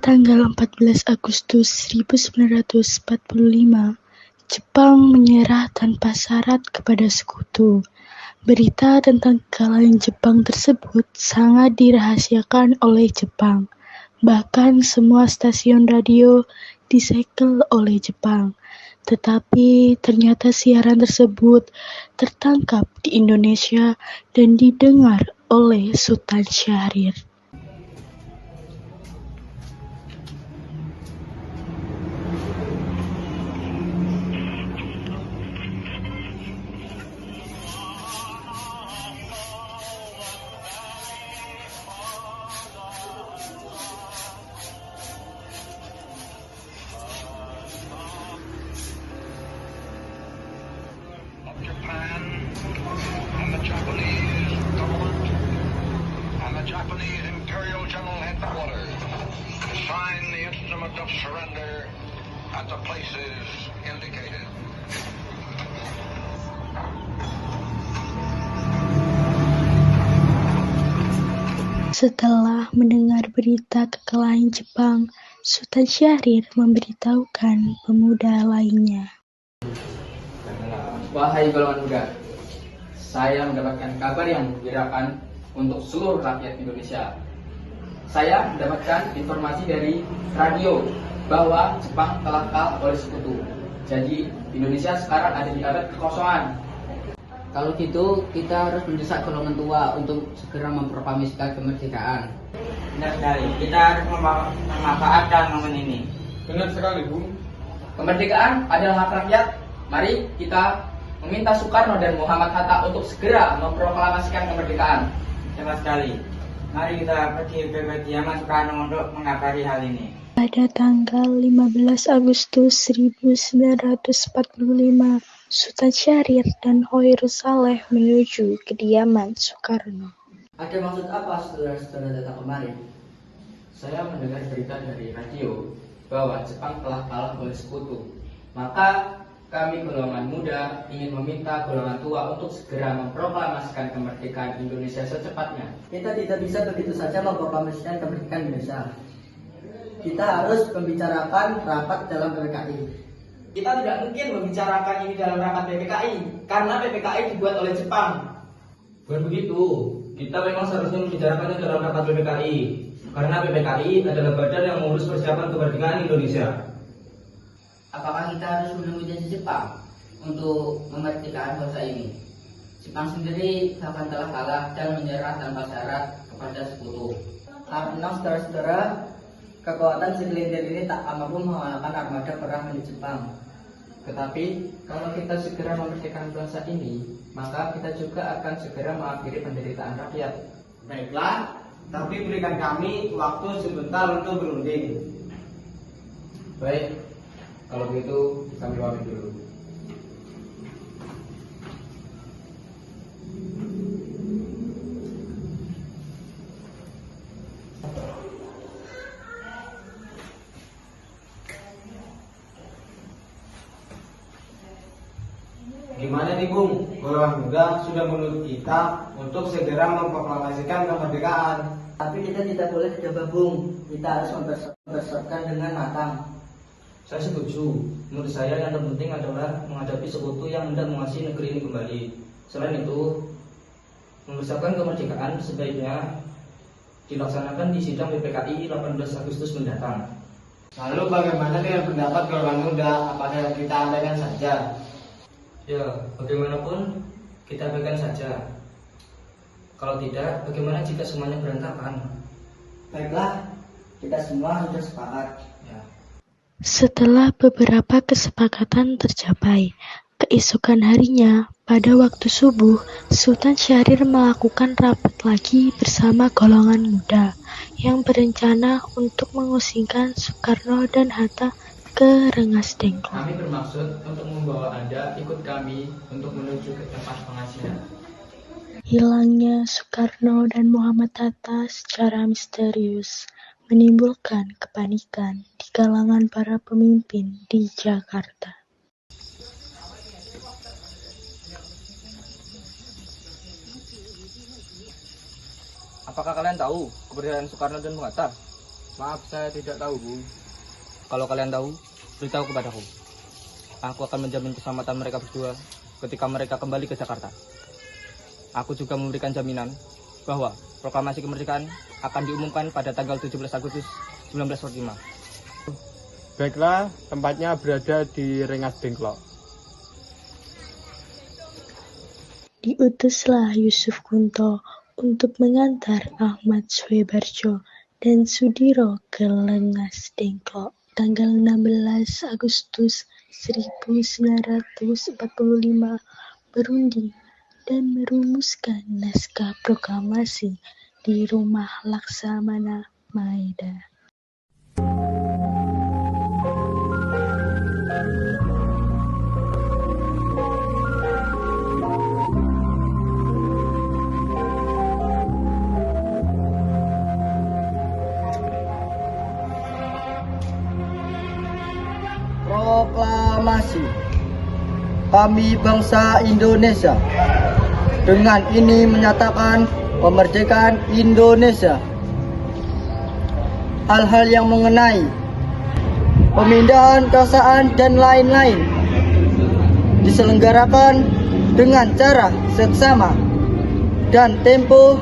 tanggal 14 Agustus 1945, Jepang menyerah tanpa syarat kepada sekutu. Berita tentang kekalahan Jepang tersebut sangat dirahasiakan oleh Jepang. Bahkan semua stasiun radio disegel oleh Jepang. Tetapi ternyata siaran tersebut tertangkap di Indonesia dan didengar oleh Sultan Syahrir. Japan and the Japanese government and the Japanese Imperial General Headquarters to sign the instrument of surrender at the places indicated. Setelah mendengar berita kekalahan Jepang, Sultan Syahrir memberitahukan pemuda lainnya. Wahai golongan muda, saya mendapatkan kabar yang menggembirakan untuk seluruh rakyat Indonesia. Saya mendapatkan informasi dari radio bahwa Jepang telah kalah oleh sekutu. Jadi Indonesia sekarang ada di abad kekosongan. Kalau gitu, kita harus mendesak golongan tua untuk segera memproklamasikan kemerdekaan. Benar sekali, kita harus memanfaatkan momen ini. Benar sekali, Bung. Kemerdekaan adalah hak rakyat. Mari kita meminta Soekarno dan Muhammad Hatta untuk segera memproklamasikan kemerdekaan. Tepat sekali. Mari kita pergi ke kediaman Soekarno untuk mengabari hal ini. Pada tanggal 15 Agustus 1945, Sultan Syahrir dan Hoirul Saleh menuju kediaman Soekarno. Ada maksud apa saudara-saudara datang kemarin? Saya mendengar berita dari radio bahwa Jepang telah kalah oleh sekutu. Maka kami golongan muda ingin meminta golongan tua untuk segera memproklamasikan kemerdekaan Indonesia secepatnya. Kita tidak bisa begitu saja memproklamasikan kemerdekaan Indonesia. Kita harus membicarakan rapat dalam PPKI. Kita tidak mungkin membicarakan ini dalam rapat PPKI karena PPKI dibuat oleh Jepang. Bukan begitu. Kita memang seharusnya membicarakannya dalam rapat PPKI. Karena PPKI adalah badan yang mengurus persiapan kemerdekaan Indonesia. Apakah kita harus menunggu janji Jepang untuk memerdekakan bangsa ini? Jepang sendiri bahkan telah kalah dan menyerah tanpa syarat kepada sekutu. Karena saudara-saudara, kekuatan segelintir ini tak mampu mengalahkan armada perang milik Jepang. Tetapi kalau kita segera memerdekakan bangsa ini, maka kita juga akan segera mengakhiri penderitaan rakyat. Baiklah, tapi berikan kami waktu sebentar untuk berunding. Baik, kalau begitu kami pamit dulu. Gimana nih Bung, golongan muda sudah menurut kita untuk segera memproklamasikan kemerdekaan. Tapi kita tidak boleh gegabah, Bung. Kita harus mempersiapkan dengan matang. Saya setuju. Menurut saya yang terpenting adalah menghadapi sekutu yang hendak menguasai negeri ini kembali. Selain itu, mempersiapkan kemerdekaan sebaiknya dilaksanakan di sidang PPKI 18 Agustus mendatang. Lalu bagaimana dengan pendapat golongan muda? Apakah kita abaikan saja? Ya, bagaimanapun kita abaikan saja. Kalau tidak, bagaimana jika semuanya berantakan? Baiklah, kita semua sudah sepakat. Ya. Setelah beberapa kesepakatan tercapai, keesokan harinya, pada waktu subuh, Sultan Syahrir melakukan rapat lagi bersama golongan muda yang berencana untuk mengusingkan Soekarno dan Hatta ke Rengas Dengklok. Kami bermaksud untuk membawa Anda ikut kami untuk menuju ke tempat pengasihan. Hilangnya Soekarno dan Muhammad Hatta secara misterius menimbulkan kepanikan di kalangan para pemimpin di Jakarta. Apakah kalian tahu keberadaan Soekarno dan Bung Hatta? Maaf, saya tidak tahu, Bung. Kalau kalian tahu, beritahu kepadaku. Aku akan menjamin keselamatan mereka berdua ketika mereka kembali ke Jakarta. Aku juga memberikan jaminan bahwa proklamasi kemerdekaan akan diumumkan pada tanggal 17 Agustus 1945. Baiklah, tempatnya berada di Rengas Dengklok. Diutuslah Yusuf Kunto untuk mengantar Ahmad Swebarjo dan Sudiro ke Rengas Dengklok tanggal 16 Agustus 1945 berunding dan merumuskan naskah proklamasi di Rumah Laksamana Maeda. Proklamasi. Kami bangsa Indonesia dengan ini menyatakan kemerdekaan Indonesia. Hal-hal yang mengenai pemindahan kekuasaan dan lain-lain diselenggarakan dengan cara seksama dan tempo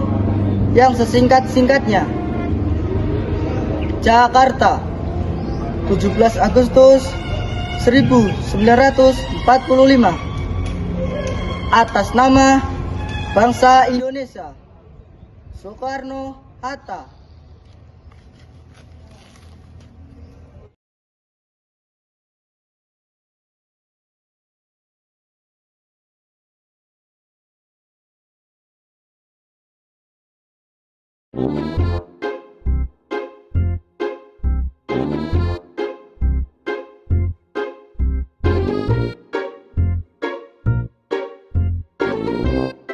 yang sesingkat-singkatnya. Jakarta, 17 Agustus 1945. Atas nama bangsa Indonesia, Soekarno-Hatta.